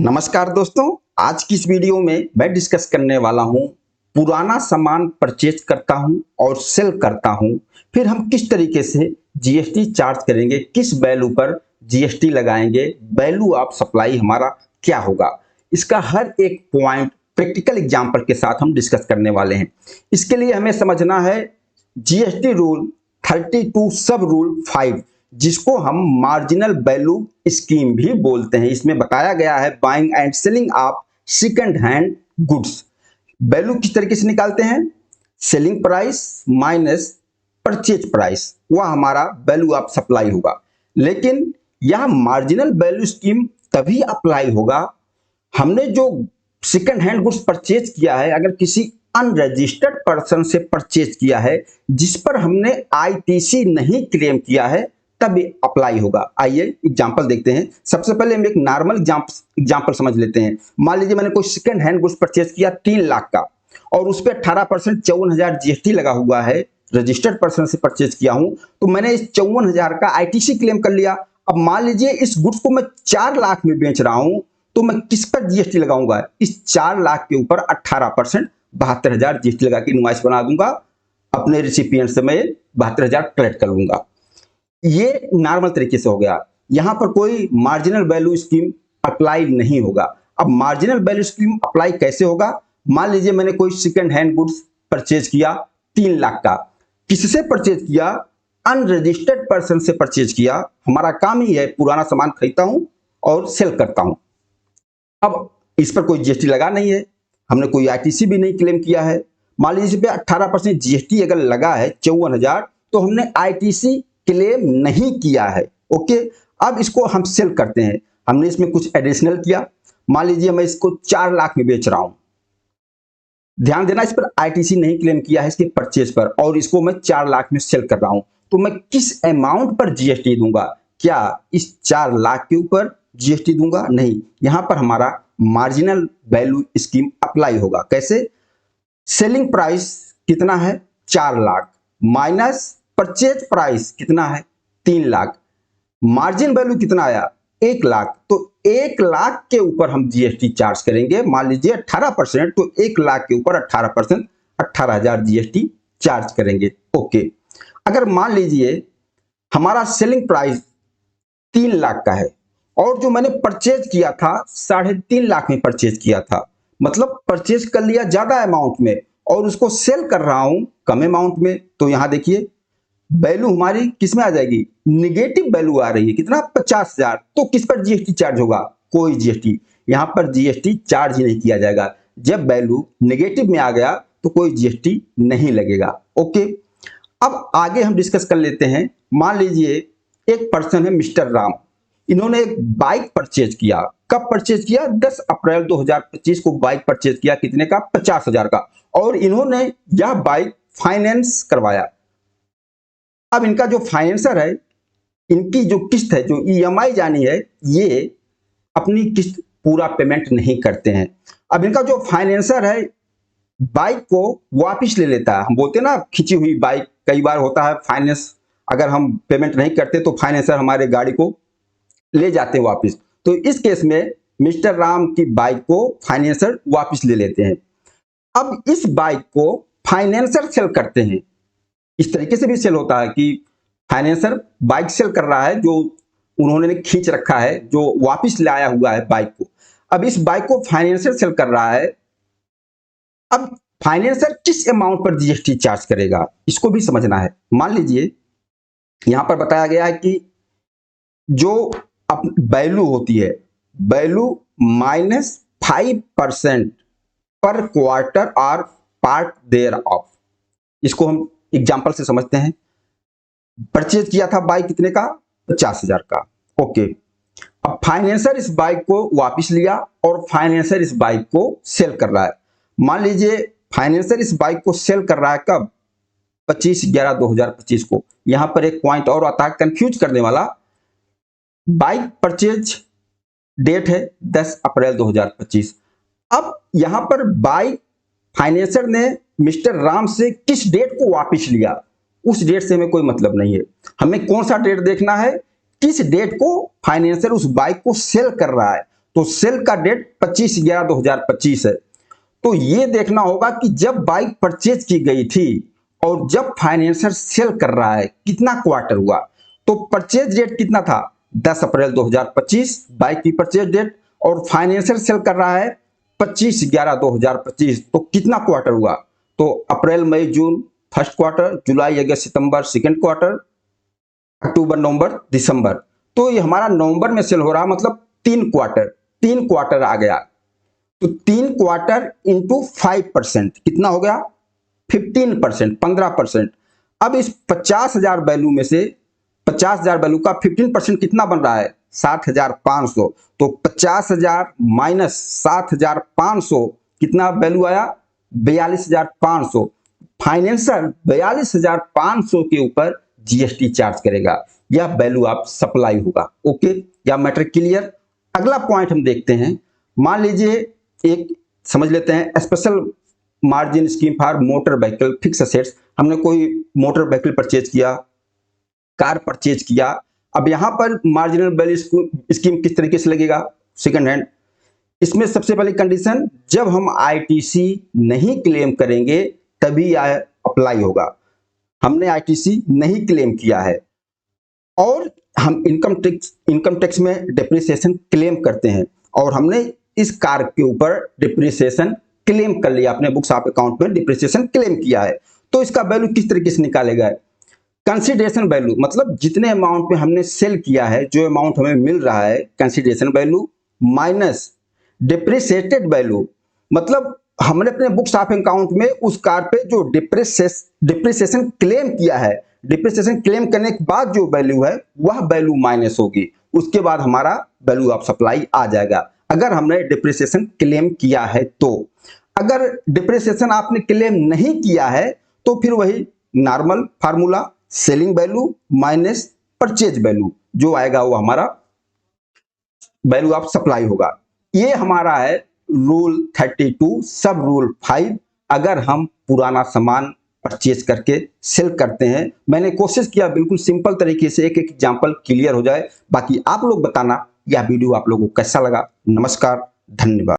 नमस्कार दोस्तों, आज की इस वीडियो में मैं डिस्कस करने वाला हूं पुराना सामान परचेज करता हूं और सेल करता हूं, फिर हम किस तरीके से जीएसटी चार्ज करेंगे, किस वैल्यू पर जीएसटी लगाएंगे, वैल्यू ऑफ सप्लाई हमारा क्या होगा। इसका हर एक पॉइंट प्रैक्टिकल एग्जांपल के साथ हम डिस्कस करने वाले हैं। इसके लिए हमें समझना है जीएसटी रूल 32 सब रूल 5, जिसको हम मार्जिनल वैल्यू स्कीम भी बोलते हैं। इसमें बताया गया है buying and selling of second hand goods. Value किस तरीके से निकालते हैं? Selling price minus purchase price, वह हमारा वैल्यू ऑफ सप्लाई होगा। लेकिन यह मार्जिनल वैल्यू स्कीम तभी अप्लाई होगा, हमने जो सेकंड हैंड गुड्स परचेज किया है, अगर किसी अनरजिस्टर्ड पर्सन से परचेज किया है जिस पर हमने आईटीसी नहीं क्लेम किया है, तब अप्लाई होगा। आइए एग्जांपल देखते हैं। सबसे पहले हम एक नॉर्मल एग्जांपल समझ लेते हैं। मान लीजिए मैंने कोई सेकंड हैंड गुड्स परचेज किया 3 लाख का और उस पर 18% 54,000 जीएसटी लगा हुआ है। रजिस्टर्ड पर्सन से परचेज किया हूं तो मैंने इस 54,000 का आईटीसी क्लेम कर लिया। अब मान लीजिए इस गुड्स को मैं 4 लाख में बेच रहा हूं तो मैं किस पर जीएसटी लगाऊंगा? इस 4 लाख के ऊपर 18% 72,000 जीएसटी लगा के इनवॉइस बना दूंगा। अपने रिसिपिएंट से मैं 72,000 कलेक्ट कर लूंगा। ये नॉर्मल तरीके से हो गया। यहां पर कोई मार्जिनल वैल्यू स्कीम अप्लाई नहीं होगा। अब मार्जिनल वैल्यू स्कीम अप्लाई कैसे होगा? मान लीजिए मैंने कोई सेकंड हैंड गुड्स परचेज किया 3 लाख का। किससे परचेज किया? अनरजिस्टर्ड पर्सन से परचेज किया। हमारा काम ही है पुराना सामान खरीदता हूं और सेल करता हूं। अब इस पर कोई जीएसटी लगा नहीं है, हमने कोई आईटीसी भी नहीं क्लेम किया है। मान लीजिए इस पे 18% जीएसटी अगर लगा है 54,000, तो हमने आईटीसी क्लेम नहीं किया है। ओके, अब इसको हम सेल करते हैं। हमने इसमें कुछ एडिशनल किया। मान लीजिए मैं इसको 4 लाख में बेच रहा हूं। ध्यान देना, इस पर आईटीसी नहीं क्लेम किया है इसके परचेज पर, और इसको मैं 4 लाख में सेल कर रहा हूं। तो मैं किस अमाउंट पर जीएसटी दूंगा? क्या इस 4 लाख के ऊपर जीएसटी दूंगा? नहीं, यहां पर हमारा मार्जिनल वैल्यू स्कीम अप्लाई होगा। कैसे? सेलिंग प्राइस कितना है? 4 लाख माइनस परचेज प्राइस कितना है? 3 लाख। मार्जिन वैल्यू कितना आया? 1 लाख। तो 1 लाख के ऊपर हम जीएसटी चार्ज करेंगे। मान लीजिए 18%, तो 1 लाख के ऊपर 18% 18,000 जीएसटी चार्ज करेंगे। ओके, अगर मान लीजिए हमारा सेलिंग प्राइस 3 लाख का है और जो मैंने परचेज किया था 3.5 लाख में परचेज किया था, मतलब परचेज कर लिया ज्यादा अमाउंट में और उसको सेल कर रहा हूं कम अमाउंट में, तो यहां देखिए वैल्यू हमारी किस में आ जाएगी? निगेटिव वैल्यू आ रही है। कितना? 50,000। तो किस पर जीएसटी चार्ज होगा? कोई जीएसटी, यहां पर जीएसटी चार्ज ही नहीं किया जाएगा। जब वैल्यू नेगेटिव में आ गया तो कोई जीएसटी नहीं लगेगा। ओके, अब आगे हम डिस्कस कर लेते हैं। मान लीजिए एक पर्सन है मिस्टर राम, इन्होंने एक बाइक परचेज किया। कब परचेज किया? 10 अप्रैल 2025 को बाइक परचेज किया। कितने का? 50,000 का। और इन्होंने यह बाइक फाइनेंस करवाया। अब इनका जो फाइनेंसर है, इनकी जो किस्त है, जो ईएमआई जानी है, ये अपनी किस्त पूरा पेमेंट नहीं करते हैं। अब इनका जो फाइनेंसर है बाइक को वापस ले लेता है। हम बोलते हैं ना खिंची हुई बाइक, कई बार होता है फाइनेंस, अगर हम पेमेंट नहीं करते तो फाइनेंसर हमारे गाड़ी को ले जाते हैं वापस। तो इस केस में मिस्टर राम की बाइक को फाइनेंसर वापस ले लेते हैं। अब इस बाइक को फाइनेंसर सेल करते हैं। इस तरीके से भी सेल होता है कि फाइनेंसर बाइक सेल कर रहा है, जो उन्होंने खींच रखा है, जो वापस लाया हुआ है बाइक को। अब इस बाइक को फाइनेंसर सेल कर रहा है। अब फाइनेंसर किस अमाउंट पर जीएसटी चार्ज करेगा, इसको भी समझना है। मान लीजिए यहां पर बताया गया है कि जो वैल्यू होती है, वैल्यू माइनस 5% पर क्वार्टर और पार्ट देयर ऑफ। इसको हम एग्जाम्पल से समझते हैं। परचेज किया था बाइक कितने का? 50,000 का। ओके, अब फाइनेंसर इस बाइक को वापस लिया और फाइनेंसर इस बाइक को सेल कर रहा है। मान लीजिए फाइनेंसर इस बाइक को सेल कर रहा है कब? 25/11/2025 को। यहां पर एक पॉइंट और आता है कंफ्यूज करने वाला। बाइक परचेज डेट है 10 अप्रैल 2025। अब यहां पर बाइक फाइनेंसर ने मिस्टर राम से किस डेट को वापस लिया, उस डेट से हमें कोई मतलब नहीं है। हमें कौन सा डेट देखना है? किस डेट को फाइनेंसर उस बाइक को सेल कर रहा है। तो सेल का डेट 25/11/2025 है। तो ये देखना होगा कि जब बाइक परचेज की गई थी और जब फाइनेंसर सेल कर रहा है कितना क्वार्टर हुआ। तो परचेज डेट कितना था 10 अप्रैल 2025 बाइक की परचेज डेट, और फाइनेंसर सेल कर रहा है 25/11/2025। तो कितना क्वार्टर हुआ, तो अप्रैल मई जून फर्स्ट क्वार्टर, जुलाई अगस्त सितंबर सेकंड क्वार्टर, अक्टूबर नवंबर दिसंबर। तो ये हमारा नवंबर में सेल हो रहा, मतलब 3 क्वार्टर आ गया। तो 3 क्वार्टर इंटू 5% कितना हो गया 15%, 15%। अब इस 50,000 वैल्यू में से 50,000 वैल्यू का 15% कितना बन रहा है 7,500। तो 50,000 माइनस 7,500 कितना वैल्यू आया 42,500। फाइनेंसर 42,500 के ऊपर जीएसटी चार्ज करेगा, यह वैल्यू आप सप्लाई होगा। ओके, या मैटर क्लियर। अगला पॉइंट हम देखते हैं, मान लीजिए एक समझ लेते हैं special margin scheme for motor vehicle fix assets. हमने कोई मोटर व्हीकल परचेज किया, कार परचेज किया। अब यहां पर मार्जिनल वैल्यू स्कीम किस तरीके से लगेगा सेकंड हैंड। इसमें सबसे पहली कंडीशन, जब हम आईटीसी नहीं क्लेम करेंगे तभी यह अप्लाई होगा। हमने आईटीसी नहीं क्लेम किया है और हम इनकम टैक्स में डिप्रिसिएशन क्लेम करते हैं, और हमने इस कार के ऊपर डिप्रिसिएशन क्लेम कर लिया, अपने बुक्स ऑफ अकाउंट में डिप्रिसिएशन क्लेम किया है। तो इसका वैल्यू किस तरीके से निकालेगा, कंसीडरेशन वैल्यू, मतलब जितने अमाउंट पे हमने सेल किया है, जो अमाउंट हमें मिल रहा है consideration value minus depreciated value, मतलब हमने अपने बुक्स ऑफ अकाउंट में उस कार पे जो डिप्रिसिएशन क्लेम किया है, डिप्रिसिएशन क्लेम करने के बाद जो वैल्यू है वह वैल्यू माइनस होगी, उसके बाद हमारा वैल्यू ऑफ सप्लाई आ जाएगा अगर हमने डिप्रिसिएशन क्लेम किया है। तो अगर डिप्रिसिएशन आपने क्लेम नहीं किया है तो फिर वही normal formula, selling value minus purchase value जो आएगा वो हमारा वैल्यू ऑफ सप्लाई होगा। ये हमारा है रूल 32 सब रूल 5। अगर हम पुराना सामान परचेज करके सेल करते हैं, मैंने कोशिश किया बिल्कुल सिंपल तरीके से एक एग्जांपल क्लियर हो जाए। बाकी आप लोग बताना यह वीडियो आप लोगों को कैसा लगा। नमस्कार, धन्यवाद।